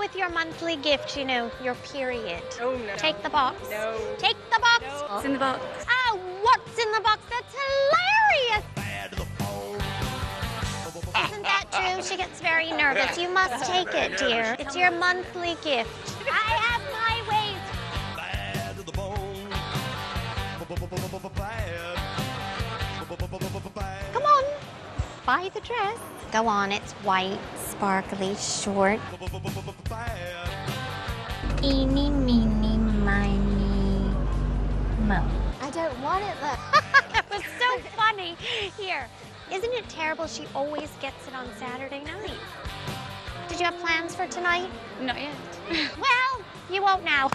with your monthly gift, you know, your period. Oh, no. Take the box. No. Take the box. No. What's in the box? Ah, what's in the box? That's hilarious. Isn't that true? She gets very nervous. You must take it, dear. It's your monthly gift. I have my ways. Bad to the bone. Come on, buy the dress. Go on, it's white, sparkly, short. Eeny, meeny, miny, mo. I don't want it though. That was so funny. Here, isn't it terrible she always gets it on Saturday night? Did you have plans for tonight? Not yet. Well, you won't now.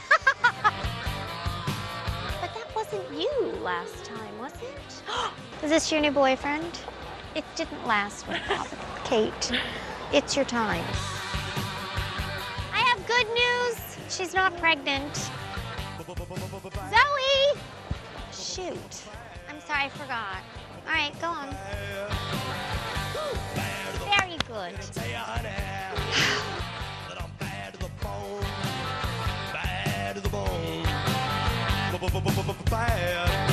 But that wasn't you last time, was it? Is this your new boyfriend? It didn't last with Bob. Kate, it's your time. I have good news. She's not pregnant. Zoe! Shoot. I'm sorry, I forgot. All right, go on. Very good. Bad to the bone. Bad to the bone. Bad.